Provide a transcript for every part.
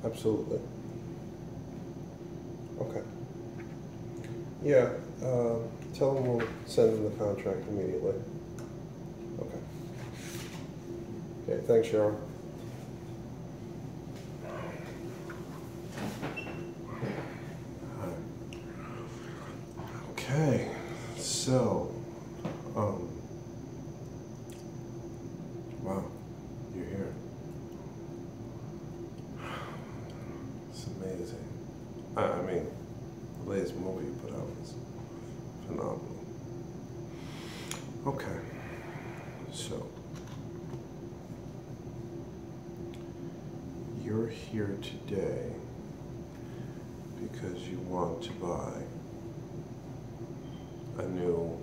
Absolutely. Okay. Yeah, tell them we'll send them the contract immediately. Okay. Okay, thanks, Cheryl. Okay, so, wow, you're here. It's amazing. I mean, the latest movie you put out was phenomenal. Okay, so, you're here today because you want to buy a new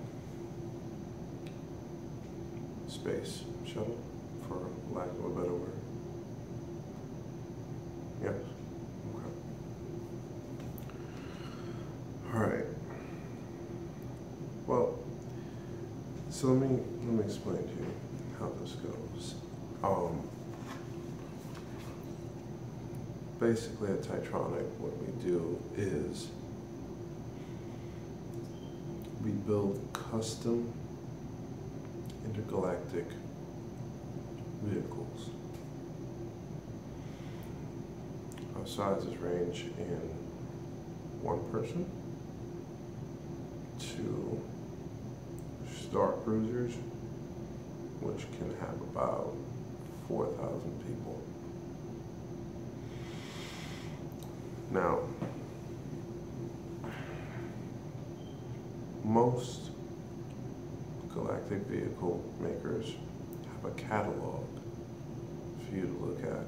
space shuttle, for lack of a better word. Yes? Okay. Alright. Well, so let me explain to you how this goes. Basically at Titronic, what we do is we build custom intergalactic vehicles. Our sizes range in one person to Star Cruisers, which can have about 4,000 people. Now, most galactic vehicle makers have a catalog for you to look at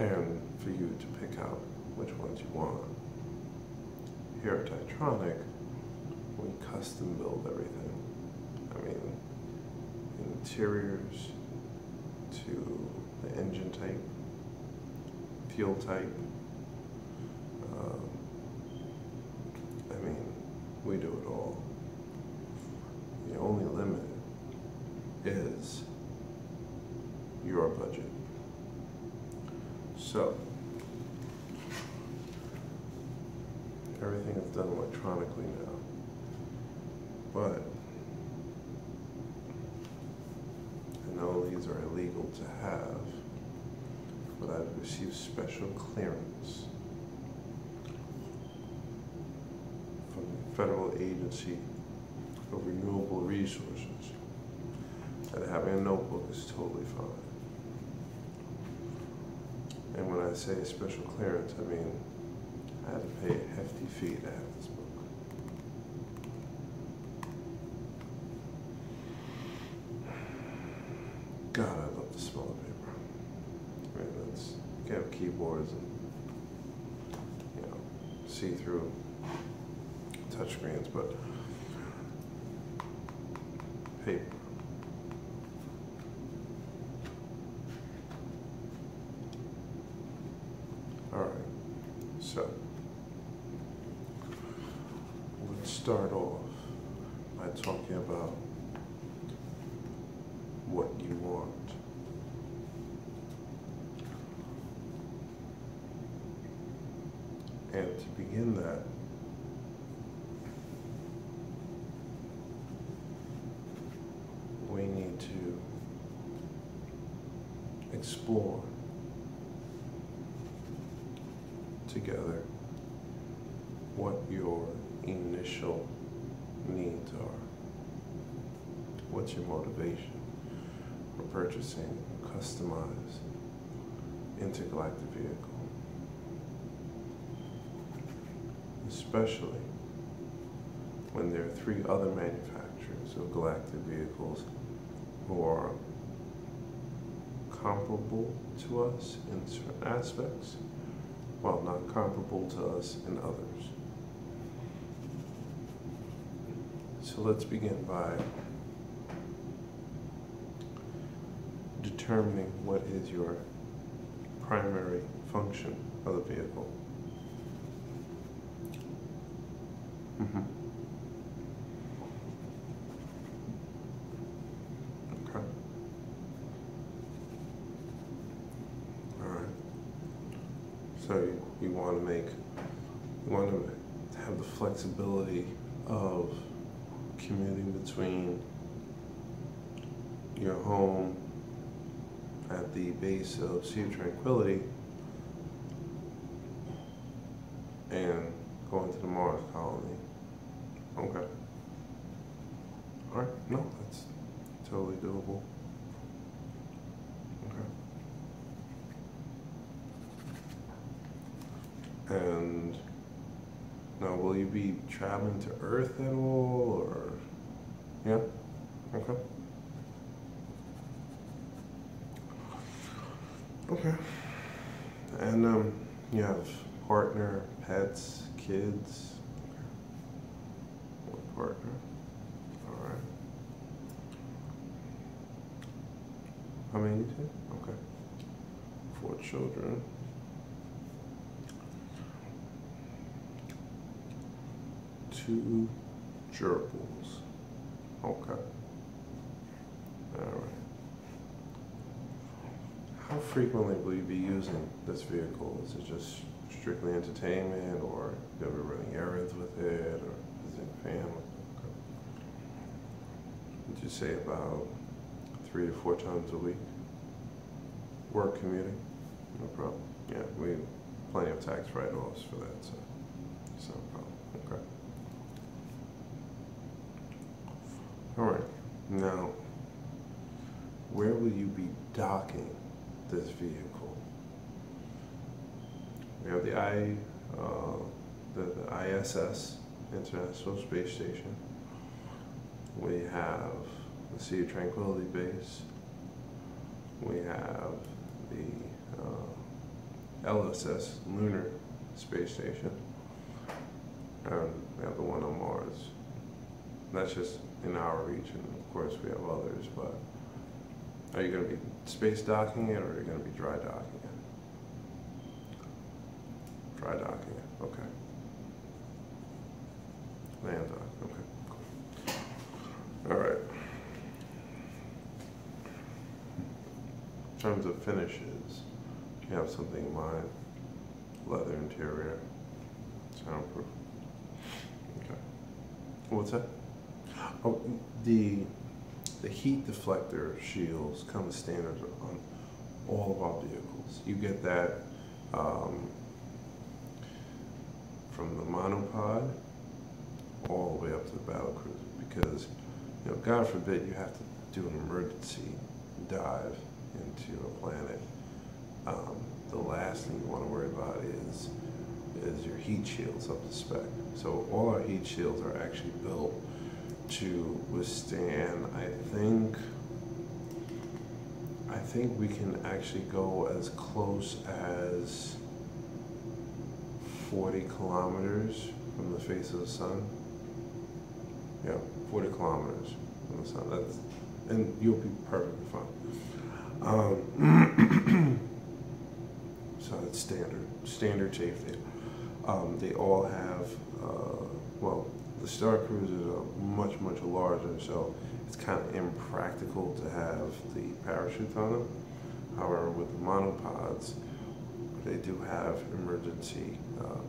and for you to pick out which ones you want. Here at Titronic, we custom build everything. I mean, interiors to the engine type, fuel type. I mean, we do it all. The only limit is your budget. So, everything is done electronically now, but I know these are illegal to have, but I've received special clearance from the Federal Agency of Renewable Resources that having a notebook is totally fine. And when I say special clearance, I mean I had to pay a hefty fee to have this book. God, I love the smell of paper. I mean, you can have keyboards and, see-through touchscreens, but paper. All right, so let's start off by talking about what you want. And to begin that, we need to explore together what your initial needs are. What's your motivation for purchasing a customized intergalactic vehicle? Especially when there are 3 other manufacturers of galactic vehicles who are comparable to us in certain aspects, while not comparable to us in others. So let's begin by determining what is your primary function of the vehicle. Okay. So you want to have the flexibility of commuting between your home at the base of Sea of Tranquility and going to the Mars colony. Okay. Alright, no, that's totally doable. Okay. And now, will you be traveling to Earth at all, or? Yeah? Okay. Okay. And you have partner, pets, kids? One partner. All right. How many you said? Okay. 4 children. 2 gerbils. Okay. All right. How frequently will you be using this vehicle? Is it just strictly entertainment, or you'll be running errands with it, or visiting family? Okay. Would you say about 3 to 4 times a week? Work commuting? No problem. Yeah, we have plenty of tax write-offs for that, so it's no problem. Okay. All right. Now, where will you be docking this vehicle? We have the ISS, International Space Station. We have the Sea of Tranquility base. We have the LSS, Lunar Space Station. And we have the one on Mars. That's just in our region. Of course, we have others, but are you going to be space docking it, or are you going to be dry docking it? Dry docking it, okay. Land dock, okay. Cool. All right. In terms of finishes, do you have something in mind? Leather interior, soundproof. Okay. What's that? Oh, the heat deflector shields come standard on all of our vehicles. You get that from the monopod all the way up to the battlecruiser, because, you know, God forbid you have to do an emergency dive into a planet. The last thing you want to worry about is your heat shields up to spec. So all our heat shields are actually built to withstand, I think we can actually go as close as 40 kilometers from the face of the sun. Yeah, 40 kilometers from the sun. That's, and you'll be perfectly fine. So it's standard safety. They all have, well, the Star Cruisers are much larger, so it's kind of impractical to have the parachutes on them. However, with the monopods, they do have emergency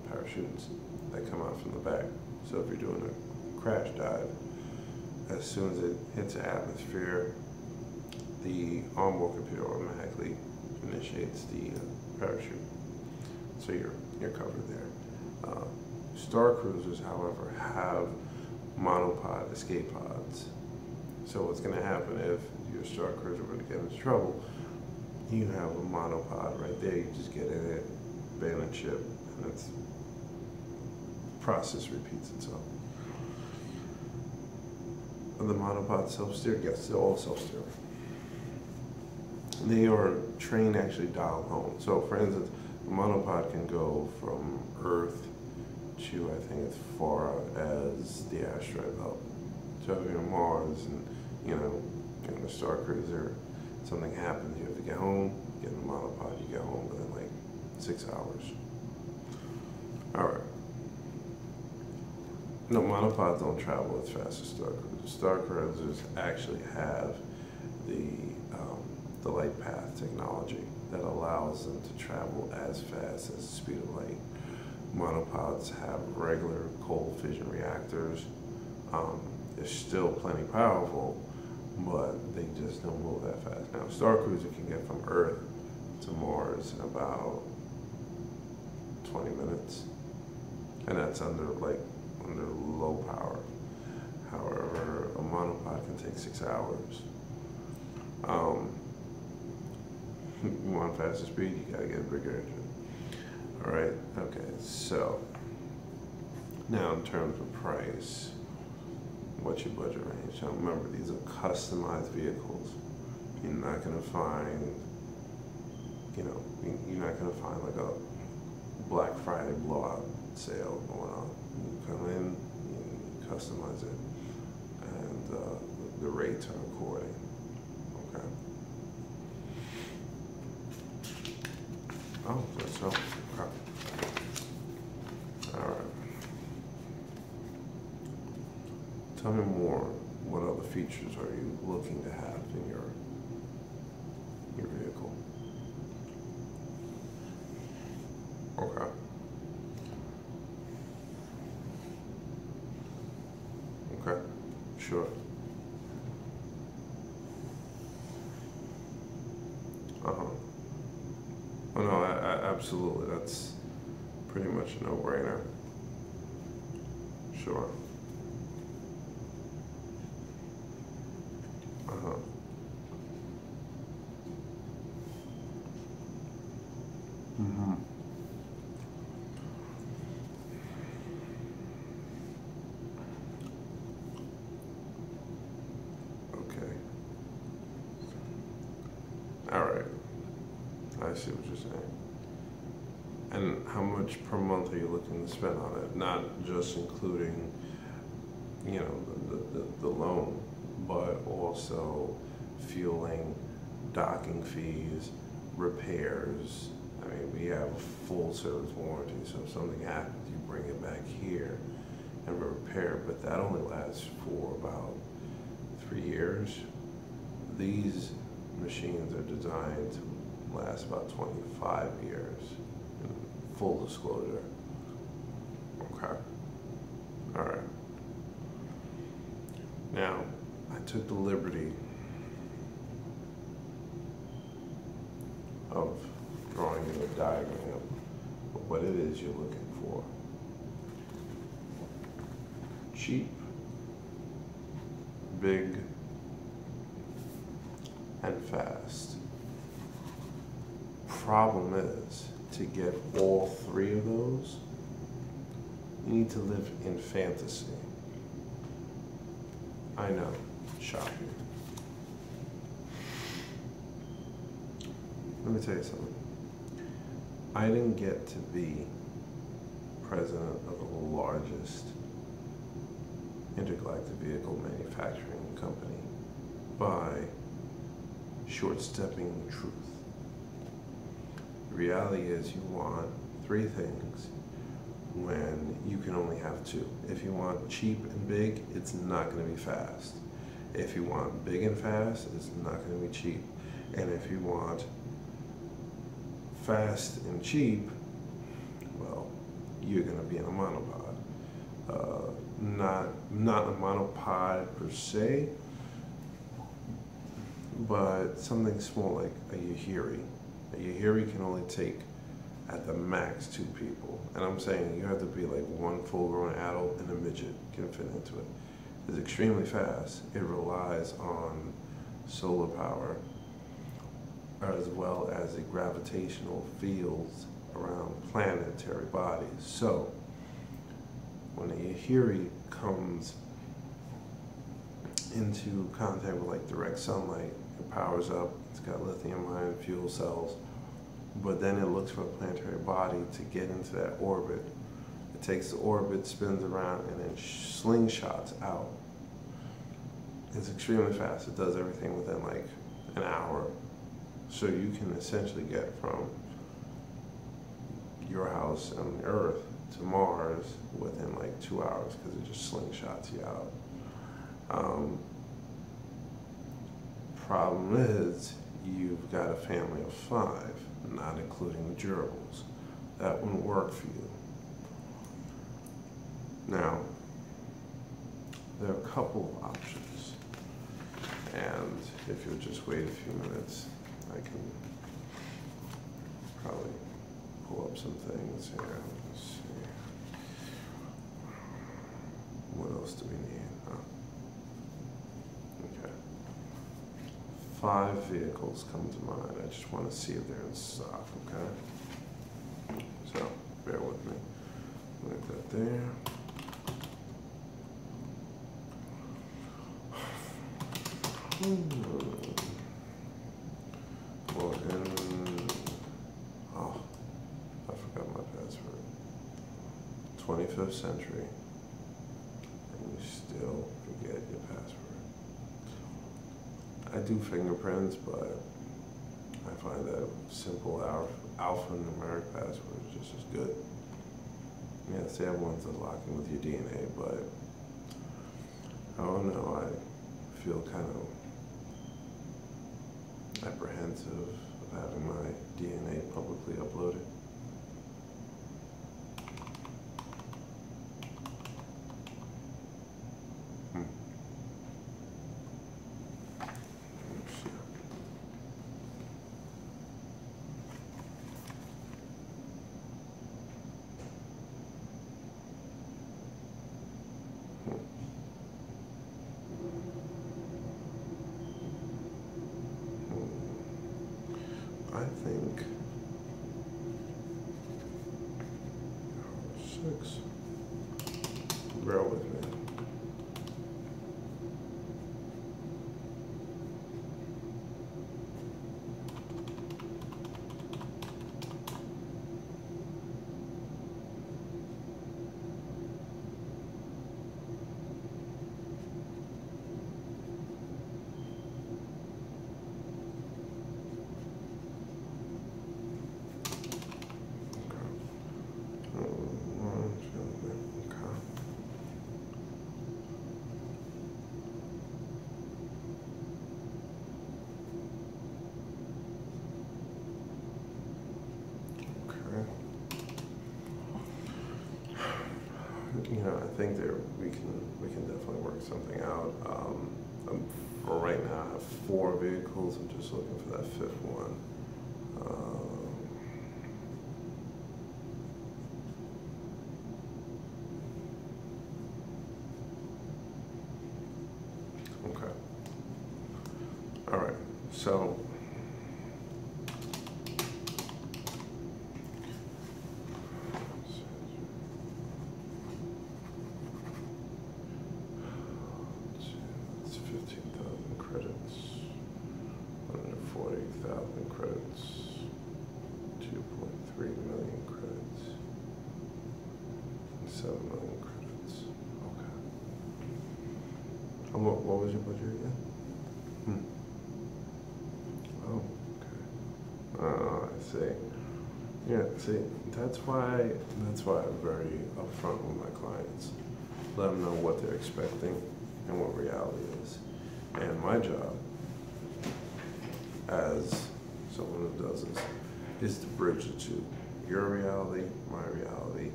parachutes that come out from the back. So if you're doing a crash dive, as soon as it hits the atmosphere, the onboard computer automatically initiates the parachute. So you're covered there. Star Cruisers, however, have monopod escape pods. So what's going to happen if your Star Cruiser were to get into trouble, you have a monopod right there. You just get in it, bail and ship, and the process repeats itself. Are the monopods self-steer? Yes, they're all self-steer. They are trained actually dialed home. So for instance, the monopod can go from Earth to, I think, as far as the asteroid belt. So if you're on Mars and, you know, you're in a Star Cruiser, something happens, you have to get home, get in the monopod, you get home within like 6 hours. All right. No, monopods don't travel as fast as Star Cruisers. Star Cruisers actually have the light path technology that allows them to travel as fast as the speed of light. Monopods have regular cold fission reactors. They're still plenty powerful, but they just don't move that fast. Now, Star Cruiser can get from Earth to Mars in about 20 minutes, and that's under low power. However, a monopod can take 6 hours. You want faster speed, you gotta get a bigger engine. All right, okay, so now in terms of price, what's your budget range? Now remember, these are customized vehicles. You're not gonna find, you're not gonna find like a Black Friday blowout sale going on. You come in, you customize it, and the rates are according. Okay. Oh, that's so. Okay. All right. Tell me more. What other features are you looking to have in your vehicle? Okay. Okay. Sure. Oh no, absolutely. That's pretty much a no-brainer. Sure. Okay. All right. I see what you're saying. And how much per month are you looking to spend on it? Not just including, the loan, but also fueling, docking fees, repairs. I mean, we have a full service warranty, so if something happens, you bring it back here and repair, but that only lasts for about 3 years. These machines are designed to last about 25 years, in full disclosure. Okay. All right. Now, I took the liberty of drawing you a diagram of what it is you're looking for. Cheap, big, and fast. Problem is, to get all 3 of those, you need to live in fantasy. I know, shocking. Let me tell you something. I didn't get to be president of the largest intergalactic vehicle manufacturing company by short-stepping the truth. The reality is you want 3 things when you can only have 2. If you want cheap and big, it's not going to be fast. If you want big and fast, it's not going to be cheap. And if you want fast and cheap, well, you're going to be in a monopod. Not a monopod per se, but something small like a Yahiri. A Yahiri can only take at the max 2 people. And I'm saying you have to be like 1 full-grown adult and a midget can fit into it. It's extremely fast. It relies on solar power as well as the gravitational fields around planetary bodies. So when a Yahiri comes into contact with like direct sunlight, it powers up, it's got lithium-ion fuel cells, but then it looks for a planetary body to get into that orbit. It takes the orbit, spins around, and then slingshots out. It's extremely fast. It does everything within like an hour. So you can essentially get from your house on Earth to Mars within like 2 hours because it just slingshots you out. Problem is, you've got a family of 5, not including durables. That wouldn't work for you. Now, there are a couple of options, and if you'll just wait a few minutes, I can probably pull up some things here. Let's see. What else do we need? Okay. 5 vehicles come to mind. I just want to see if they're in stock, okay? So, bear with me. Like that there. Well, oh, I forgot my password. 25th century, and you still forget your password. I do fingerprints, but I find that simple alphanumeric password is just as good. Yes, they have ones that lock in with your DNA, but I don't know, I feel kind of apprehensive of having my DNA publicly uploaded. I think 6. Bear with me. You know, I think we can definitely work something out. For right now, I have 4 vehicles. I'm just looking for that 5th one. Okay. All right. So. Credits, 2.3 million credits, 7 million credits. Okay. And what was your budget again? Oh, okay. I see. Yeah, see, that's why I'm very upfront with my clients. Let them know what they're expecting and what reality is. And my job as someone who does this is to bridge the two. Your reality, my reality.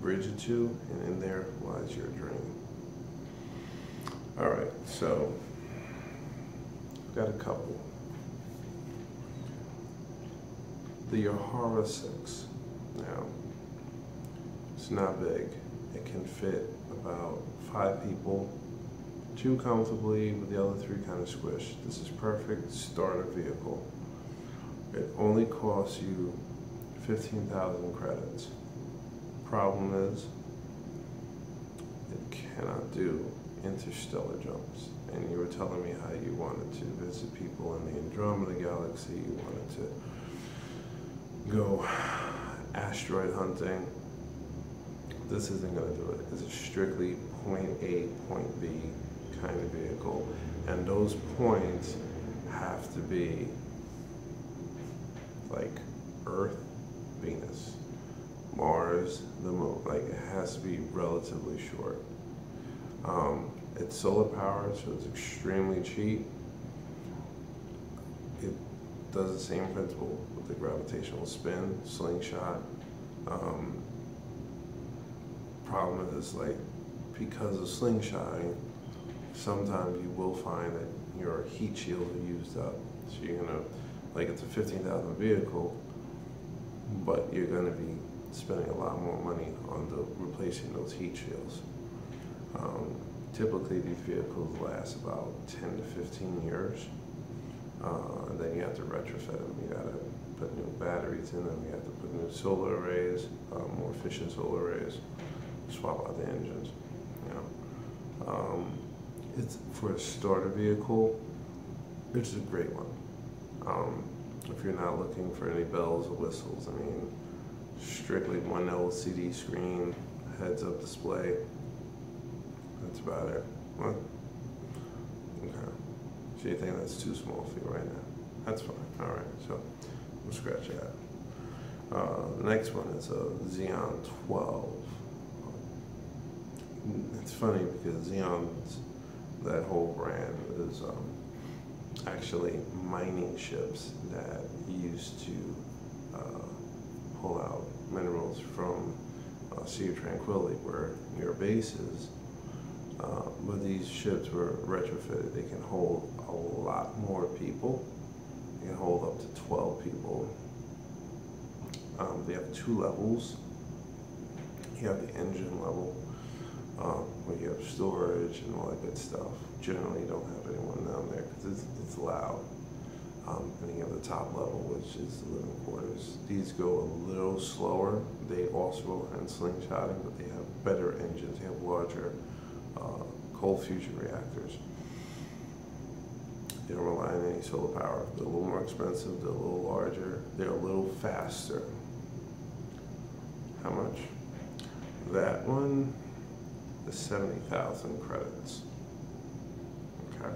Bridge the two, and in there lies your dream. All right, so I've got a couple. The Yahara 6. Now, it's not big. It can fit about 5 people, 2 comfortably, with the other 3 kind of squished. This is perfect starter vehicle. It only costs you 15,000 credits. Problem is, it cannot do interstellar jumps. And you were telling me how you wanted to visit people in the Andromeda galaxy, you wanted to go asteroid hunting. This isn't going to do it. It's a strictly point A, point B kind of vehicle. And those points have to be like Earth, Venus, Mars, the Moon. Like, it has to be relatively short. It's solar powered, so it's extremely cheap. does the same principle with the gravitational spin, slingshot. Problem is, like, because of slingshotting, sometimes you will find that your heat shields are used up. So you're gonna, like, it's a 15,000 vehicle, but you're gonna be spending a lot more money on replacing those heat shields. Typically, these vehicles last about 10 to 15 years. And then you have to retrofit them. You gotta put new batteries in them. You have to put new solar arrays, more efficient solar arrays. Swap out the engines. You know, it's for a starter vehicle. It's a great one. If you're not looking for any bells or whistles, I mean, strictly one LCD screen, heads-up display. That's about it. What? Okay. So you think that's too small for you right now? That's fine. All right. So we'll scratch that. The next one is a Xeon 12. It's funny because Xeon's, that whole brand is actually mining ships that used to pull out minerals from Sea of Tranquility, where your base is. But these ships were retrofitted. They can hold a lot more people. They can hold up to 12 people. They have 2 levels. You have the engine level, where you have storage and all that good stuff. Generally, you don't have anyone down there because it's loud. And then you have the top level, which is the living quarters. These go a little slower. They also have slingshotting, but they have better engines. They have larger cold fusion reactors. They don't rely on any solar power. They're a little more expensive. They're a little larger. They're a little faster. How much? That one is 70,000 credits. Okay.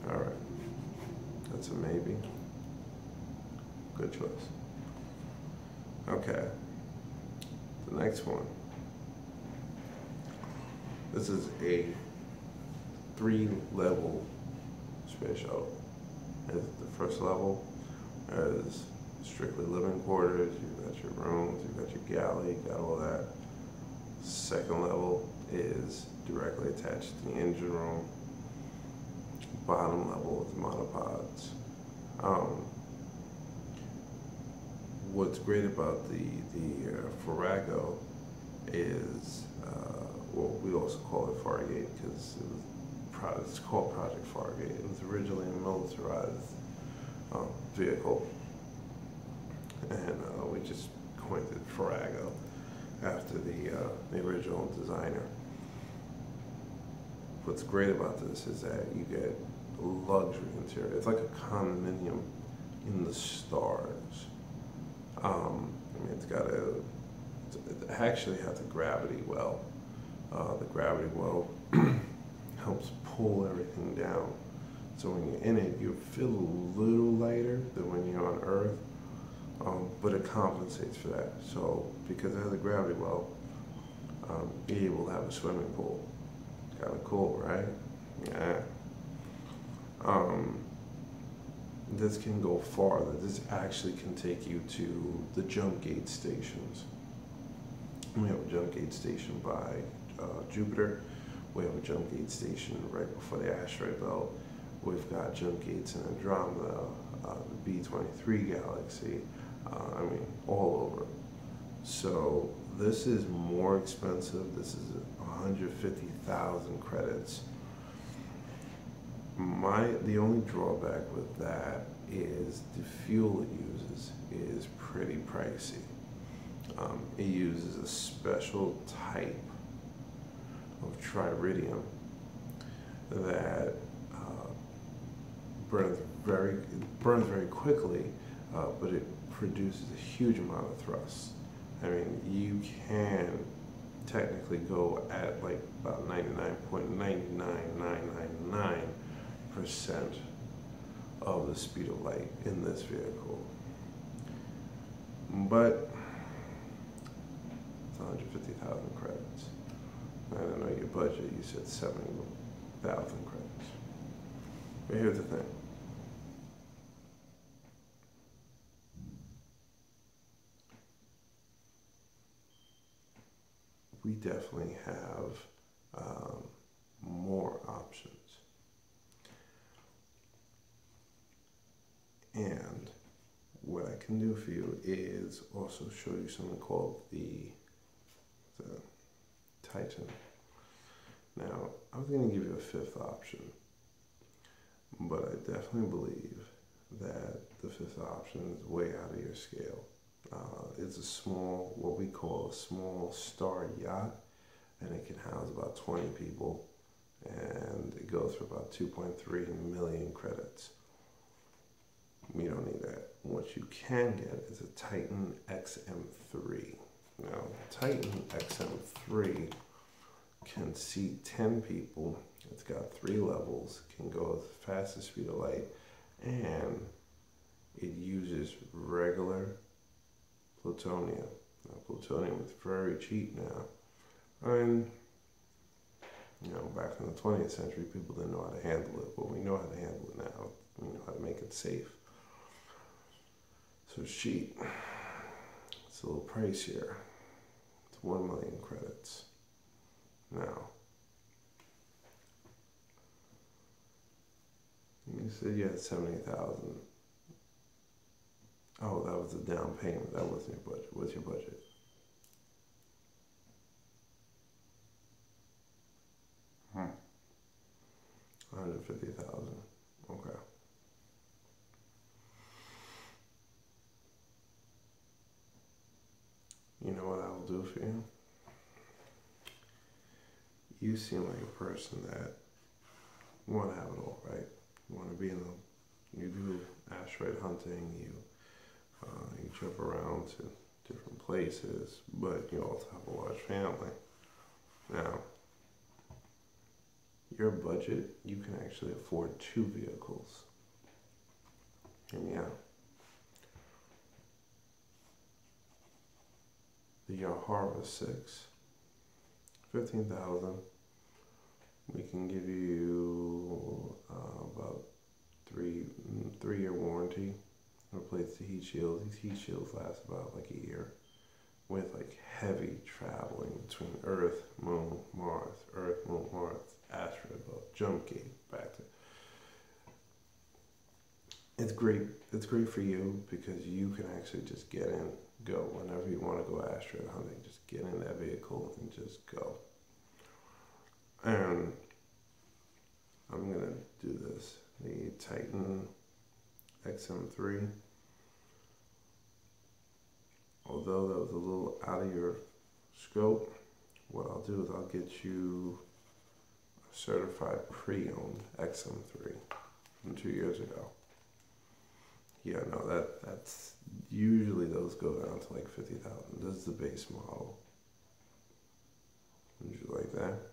All right. That's a maybe. Good choice. Okay. The next one. This is a 3-level space shuttle. The first level is strictly living quarters. You've got your rooms, you've got your galley, you've got all that. Second level is directly attached to the engine room. Bottom level is monopods. What's great about the Farrago is, well, we also call it Fargate because it's called Project Fargate. It was originally a militarized vehicle, and we just coined it Farrago after the original designer. What's great about this is that you get luxury interior. It's like a condominium in the stars. I mean, it actually has a gravity well. The gravity well helps pull everything down. So when you're in it, you feel a little lighter than when you're on Earth, but it compensates for that. So because it has a gravity well, you're able to have a swimming pool. Kind of cool, right? Yeah. This can go farther. This actually can take you to the jump gate stations. We have a jump gate station by Jupiter. We have a jump gate station right before the asteroid belt. We've got jump gates in Andromeda, the B23 galaxy, I mean, all over. So this is more expensive. This is 150,000 credits. The only drawback with that is the fuel it uses is pretty pricey. It uses a special type of triridium that burns very quickly, but it produces a huge amount of thrust. I mean, you can technically go at like about 99.99999% of the speed of light in this vehicle. But it's 150,000 credits. I don't know your budget, you said 70,000 credits. But here's the thing. definitely have more options. And what I can do for you is also show you something called the Titan. Now, I was going to give you a fifth option, but I definitely believe that the fifth option is way out of your scale. It's a small, what we call a small star yacht, and it can house about 20 people, and it goes for about 2.3 million credits. You don't need that. What you can get is a Titan XM3. Now, Titan XM3 can seat 10 people. It's got 3 levels, can go at the fastest speed of light, and it uses regular plutonium. Now, plutonium is very cheap now. And, you know, back in the 20th century, people didn't know how to handle it, but we know how to handle it now. We know how to make it safe. So it's cheap. It's a little pricier. It's 1 million credits. Now, you said you had 70,000. Oh, that was the down payment. That wasn't your budget. What's your budget? Hmm. 150,000. Okay. You know what I'll do for you? You seem like a person that want to have it all, right? You want to be in the, you do asteroid hunting, you jump around to different places, but you also have a large family. Now, your budget, you can actually afford 2 vehicles. Hear me out. The Harvest 6, 15,000. We can give you about 3-year warranty. Replace the heat shields. These heat shields last about like a year, with like heavy traveling between Earth, Moon, Mars, asteroid belt, jump gate, back to. It's great. It's great for you because you can actually just get in, go whenever you want to go asteroid hunting. Just get in that vehicle and just go. And I'm gonna do this. The Titan XM3. Although that was a little out of your scope, what I'll do is I'll get you a certified pre-owned XM3 from 2 years ago. Yeah, no, that's usually those go down to like 50,000. This is the base model. Would you like that?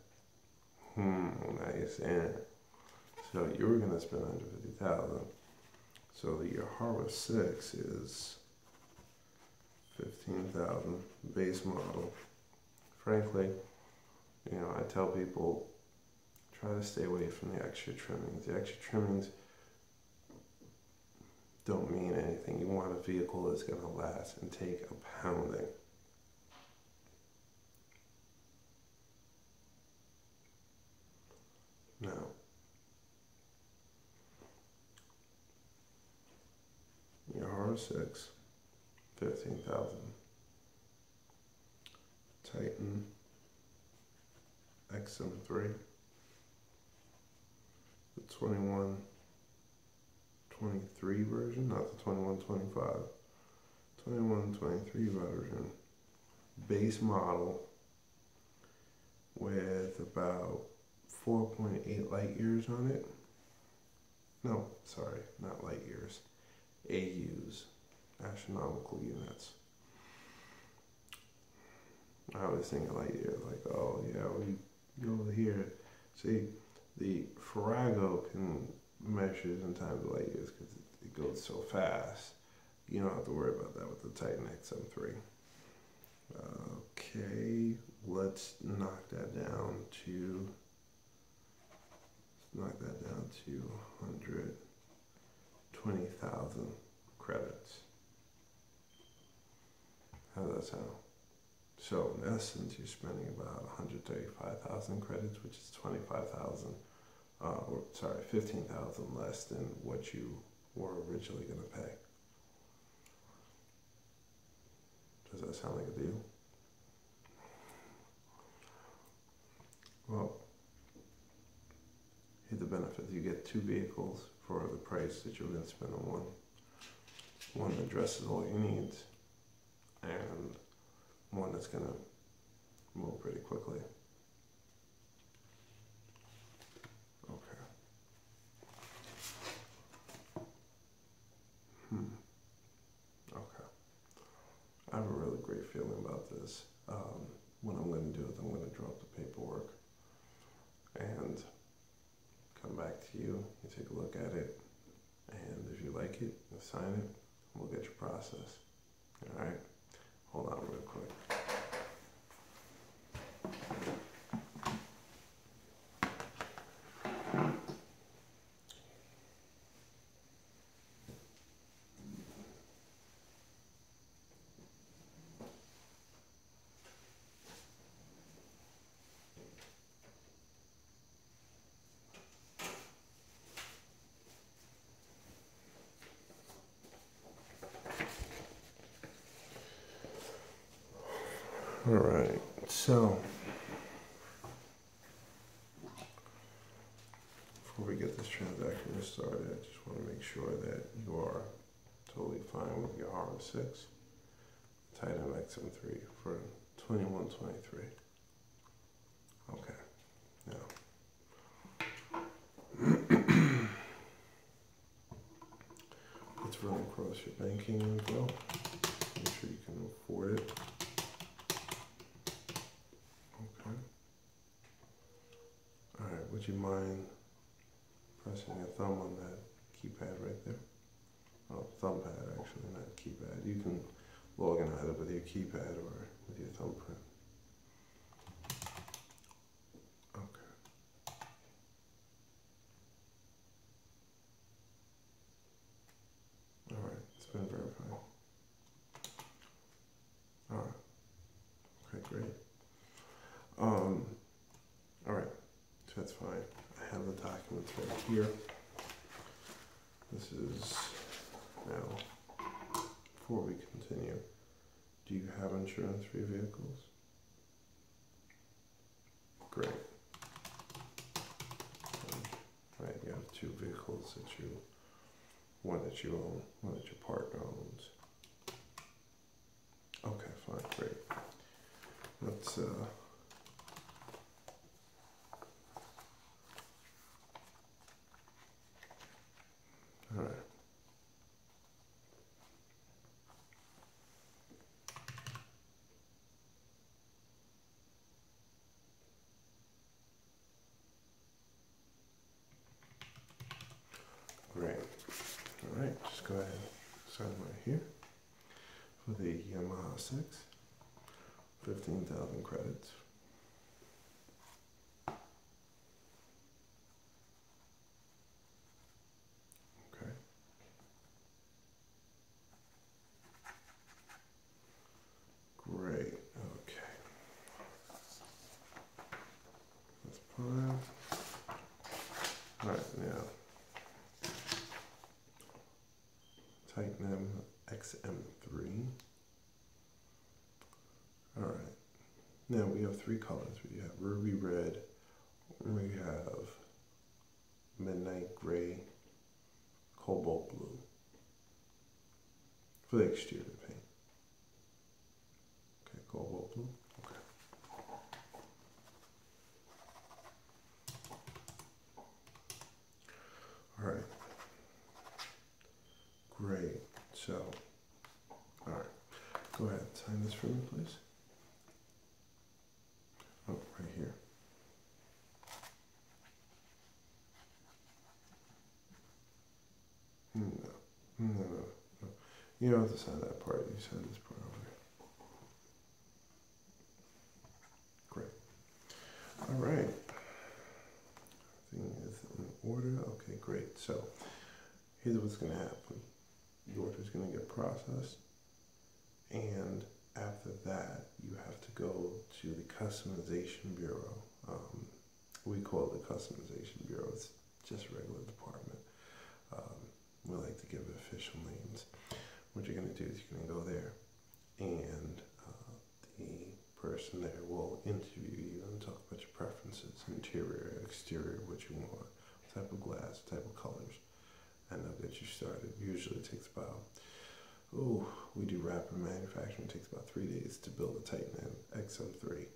Now you're saying it. So you were gonna spend 150,000. So the Harvest 6 is 15,000 base model. Frankly, you know, I tell people try to stay away from the extra trimmings. The extra trimmings don't mean anything. You want a vehicle that's going to last and take a pounding. Now, your R6, 15,000. Titan XM3, the 21, 23 version, not the 21, 25. 21, 23 version, base model with about 4.8 light years on it. No, sorry, not light years. AUs, astronomical units. I was thinking light years, like, oh yeah, we go over here. See, the Farrago can measure in times of light years because it goes so fast. You don't have to worry about that with the Titan XM3. Okay, let's knock that down to 120,000 credits. How does that sound? So in essence, you're spending about 135,000 credits, which is 25,000, or sorry, 15,000 less than what you were originally going to pay. Does that sound like a deal? Well, here's the benefit. You get 2 vehicles for the price that you're going to spend on one. One that addresses all your needs, and one that's going to move pretty quickly. Okay. Okay. I have a really great feeling about this. What I'm going to do is I'm going to draw up the paperwork and come back to you. You take a look at it, and if you like it, you sign it. We'll get your process. All right? Hold on real quick. All right, so before we get this transaction started, I just want to make sure that you are totally fine with your RM6 Titan XM3 for 2123. Okay, now let's run across your banking info. Make sure you can afford it. Okay. All right, would you mind pressing your thumb on that keypad right there? Oh, thumb pad actually, not keypad. You can log in either with your keypad or with your thumbprint. Okay. All right, it's been verified. All right. Okay, great. All right, so that's fine. I have the documents right here. This is now, before we continue, do you have insurance for your vehicles? Great. Right, you have 2 vehicles that one that you own, one that your partner owns. Okay, fine, great. Let's, all right. Great. All right, just go ahead and sign right here for the Yamaha 6, 15,000 credits. Okay. Great. Okay. That's fine. All right, now Titan XM3. All right. Now we have 3 colors. We have ruby red, we have midnight gray, cobalt blue for the exterior paint. Okay, cobalt blue. Okay. All right. Great. So, all right. Go ahead, sign this for me, please. Oh, right here. No. You don't have to sign that part. You sign this part over here. Great. All right. Everything is in order. Okay, great. So, here's what's going to happen. The order is going to get processed, and After that, you have to go to the customization bureau. We call it the customization bureau. It's just a regular department. We like to give it official names. What you're going to do is you're going to go there, and the person there will interview you and talk about your preferences, interior, exterior, what you want, type of glass, type of colors, and they'll get you started. Usually it takes about, we do rapid manufacturing. It takes about 3 days to build a Titan XM3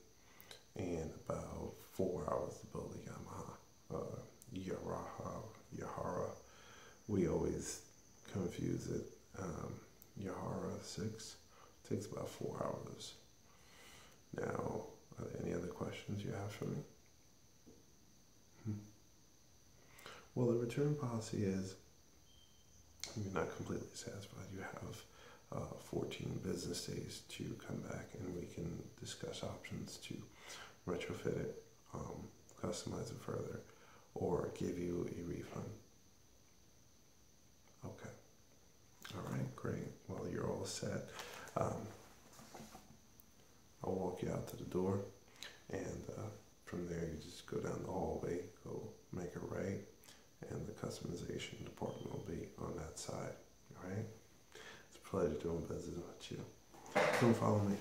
and about 4 hours to build a Yahara. We always confuse it. Yahara 6 takes about 4 hours. Now, are there any other questions you have for me? Well, the return policy is, if you're not completely satisfied, you have 14 business days to come back, and we can discuss options to retrofit it, customize it further, or give you a refund. Okay. All right, great. Well, you're all set. I'll walk you out to the door, and from there you just go down the hallway, go make a right, and the customization department will be on that side. All right? It's a pleasure doing business with you. Come follow me.